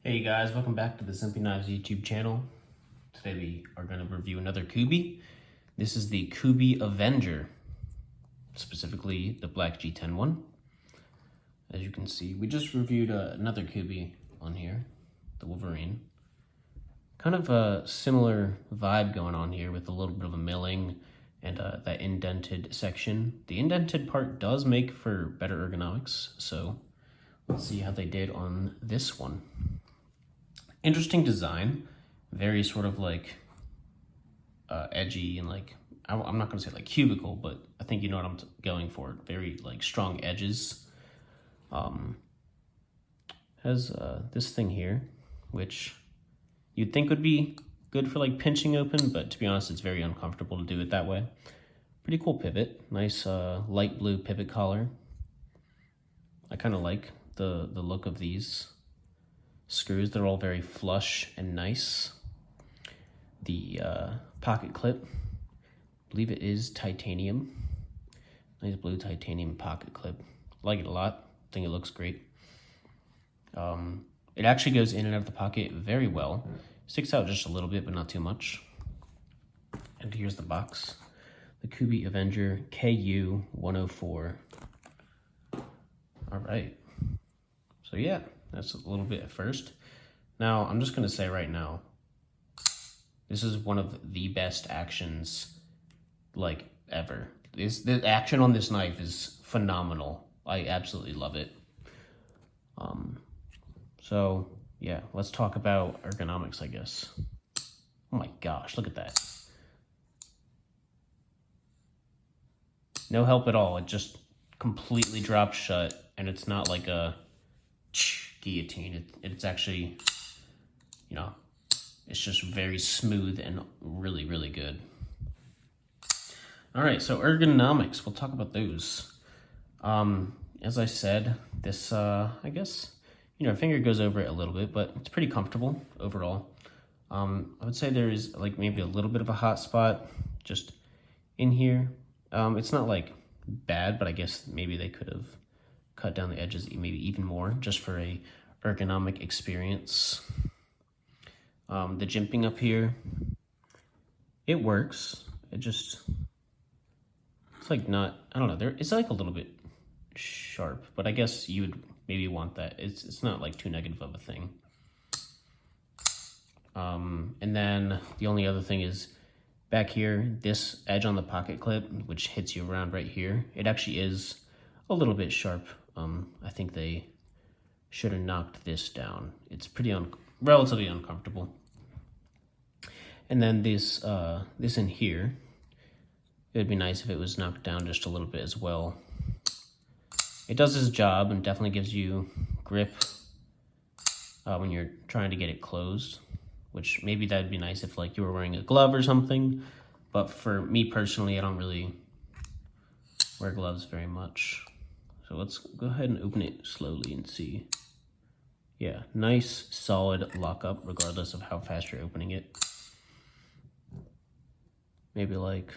Hey guys, welcome back to the Simply Knives YouTube channel. Today we are going to review another Kubey. This is the Kubey Avenger, specifically the black G10 one. As you can see, we just reviewed another Kubey on here, the Wolverine. Kind of a similar vibe going on here with a little bit of a milling and that indented section. The indented part does make for better ergonomics, so let's see how they did on this one. Interesting design, very sort of like edgy and like, I'm not gonna say like cubicle, but I think you know what I'm going for. Very like strong edges. Has this thing here, which you'd think would be good for like pinching open, but to be honest, it's very uncomfortable to do it that way. Pretty cool pivot, nice light blue pivot collar. I kind of like the look of these screws. They're all very flush and nice. The pocket clip, I believe it is titanium. Nice blue titanium pocket clip. Like it a lot. I think it looks great. It actually goes in and out of the pocket very well. Sticks out just a little bit, but not too much. And here's the box. The Kubey Avenger KU104. All right. So yeah, that's a little bit at first. Now, I'm just going to say right now, this is one of the best actions, like, ever. The action on this knife is phenomenal. I absolutely love it. So, yeah, let's talk about ergonomics, I guess. Oh my gosh, look at that. No help at all. It just completely drops shut, and it's not like a guillotine. It's actually, you know, it's just very smooth and really, really good. All right, so ergonomics, we'll talk about those. As I said, this, I guess, you know, finger goes over it a little bit, but it's pretty comfortable overall. I would say there is like maybe a little bit of a hot spot just in here. It's not like bad, but I guess maybe they could have cut down the edges maybe even more just for a ergonomic experience. The jimping up here, it works. It's like not, I don't know, it's like a little bit sharp, but I guess you would maybe want that. It's not like too negative of a thing. And then the only other thing is back here, this edge on the pocket clip, which hits you around right here, it actually is a little bit sharp. I think they should have knocked this down. It's pretty relatively uncomfortable. And then this in here, it would be nice if it was knocked down just a little bit as well. It does its job and definitely gives you grip when you're trying to get it closed, which maybe that'd be nice if like you were wearing a glove or something. But for me personally, I don't really wear gloves very much. So let's go ahead and open it slowly and see. Yeah, nice solid lockup regardless of how fast you're opening it. Maybe like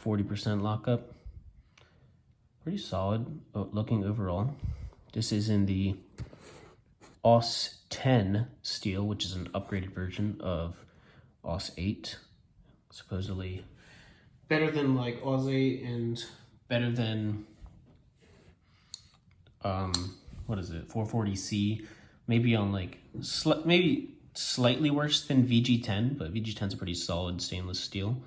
40% lockup. Pretty solid looking overall. This is in the AUS 10 steel, which is an upgraded version of AUS 8. Supposedly better than like AUS 8 and better than what is it, 440C, maybe on like maybe slightly worse than VG10, but VG10 is a pretty solid stainless steel.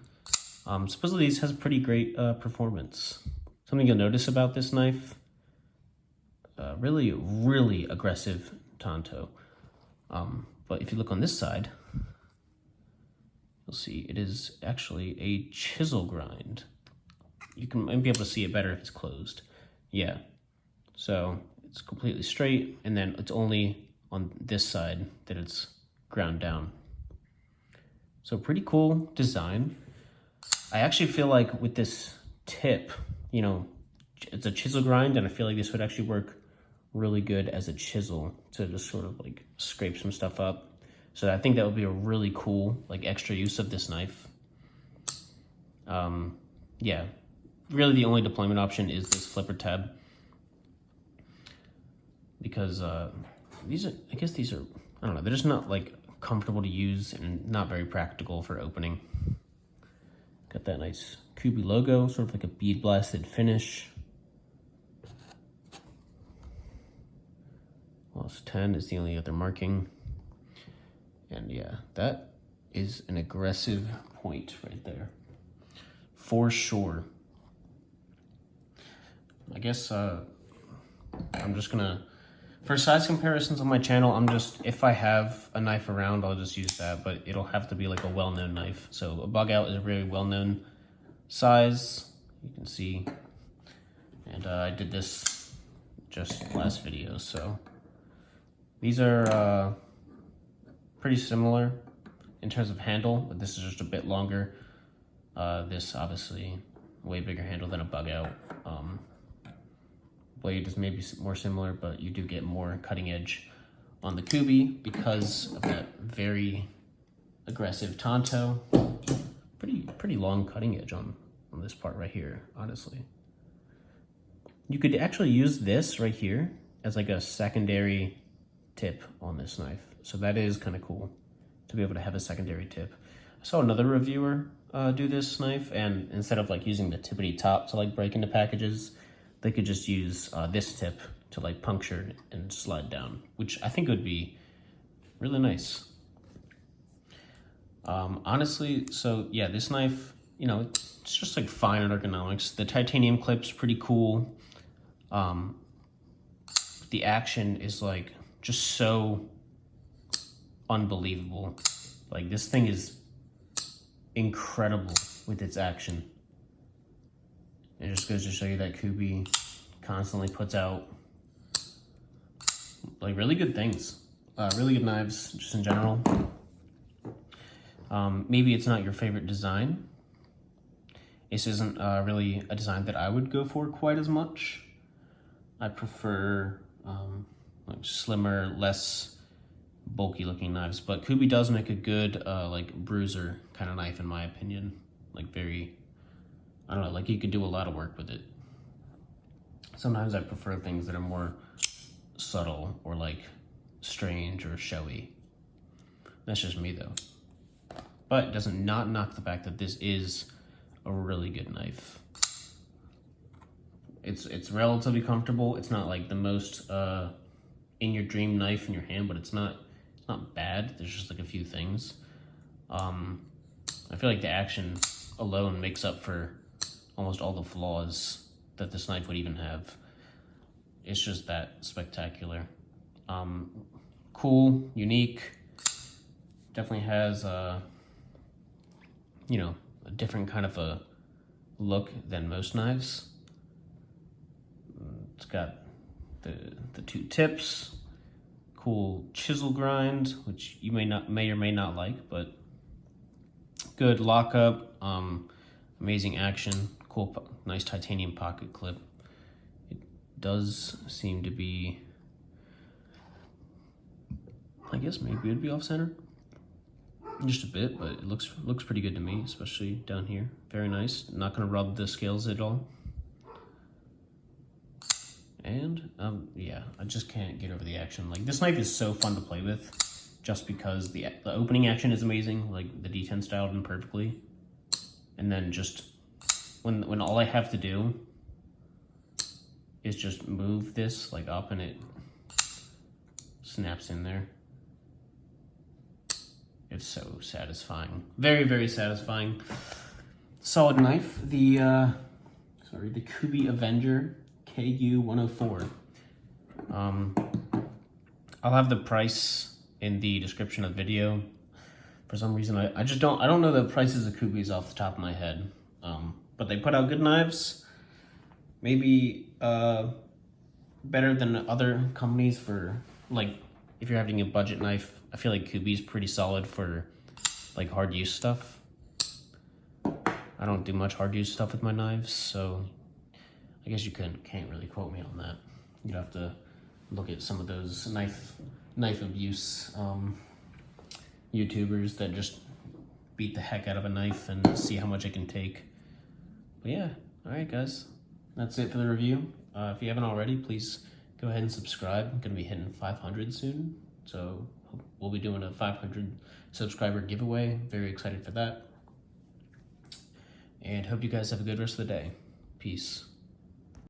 Supposedly this has pretty great performance. Something you'll notice about this knife, really aggressive tanto. But if you look on this side, you'll see it is actually a chisel grind. You can maybe be able to see it better if it's closed. Yeah, so it's completely straight, and then it's only on this side that it's ground down. So pretty cool design. I actually feel like with this tip, you know, it's a chisel grind, and I feel like this would actually work really good as a chisel to just sort of like scrape some stuff up. So I think that would be a really cool like extra use of this knife. Yeah, really the only deployment option is this flipper tab, because these are, I guess these are I don't know, they're just not like comfortable to use and not very practical for opening. Got that nice Kubey logo, sort of like a bead blasted finish. Loss 10 is the only other marking. And yeah, that is an aggressive point right there, for sure. I guess I'm just gonna, for size comparisons on my channel, if I have a knife around, I'll just use that, but it'll have to be like a well-known knife. So a bug out is a very well-known size, you can see. And I did this just last video, so. These are pretty similar in terms of handle, but this is just a bit longer. This obviously way bigger handle than a bug out. Blade is maybe more similar, but you do get more cutting edge on the Kubey because of that very aggressive tanto. Pretty long cutting edge on this part right here, honestly. You could actually use this right here as like a secondary tip on this knife. So that is kind of cool to be able to have a secondary tip. I saw another reviewer do this knife, and instead of like using the tippity top to like break into packages, they could just use this tip to like puncture and slide down, which I think would be really nice. Honestly, so yeah, this knife, you know, it's just like fine on ergonomics. The titanium clip's pretty cool. The action is like just so unbelievable. Like, this thing is incredible with its action. It just goes to show you that Kubey constantly puts out like really good things, really good knives just in general. Maybe it's not your favorite design. This isn't really a design that I would go for quite as much. I prefer like slimmer, less bulky looking knives, but Kubey does make a good like bruiser kind of knife in my opinion. Like very, I don't know, like you could do a lot of work with it. Sometimes I prefer things that are more subtle or like strange or showy. That's just me though. But it doesn't not knock the fact that this is a really good knife. It's relatively comfortable. It's not like the most in your dream knife in your hand, but it's not bad. There's just like a few things. I feel like the action alone makes up for almost all the flaws that this knife would even have. It's just that spectacular. Cool, unique. Definitely has you know, a different kind of a look than most knives. It's got the two tips, cool chisel grind, which you may or may not like, but good lockup, amazing action, cool, nice titanium pocket clip. It does seem to be, I guess maybe it'd be off center, just a bit, but it looks pretty good to me, especially down here. Very nice. Not gonna rub the scales at all. And yeah, I just can't get over the action. Like, this knife is so fun to play with, just because the opening action is amazing. Like, the D10 styled in perfectly, and then just when all I have to do is just move this like up and it snaps in there. It's so satisfying. Very, very satisfying. Solid knife. The Kubey Avenger KU104. I'll have the price in the description of the video. For some reason, I don't know the prices of Kubeys off the top of my head. But they put out good knives. Maybe better than other companies for, like, if you're having a budget knife. I feel like Kubey's pretty solid for like hard use stuff. I don't do much hard use stuff with my knives, so I guess you can't really quote me on that. You'd have to look at some of those knife abuse YouTubers that just beat the heck out of a knife and see how much it can take. But yeah, all right guys, that's it for the review. If you haven't already, please go ahead and subscribe. I'm gonna be hitting 500 soon, so we'll be doing a 500 subscriber giveaway. Very excited for that. And hope you guys have a good rest of the day. Peace.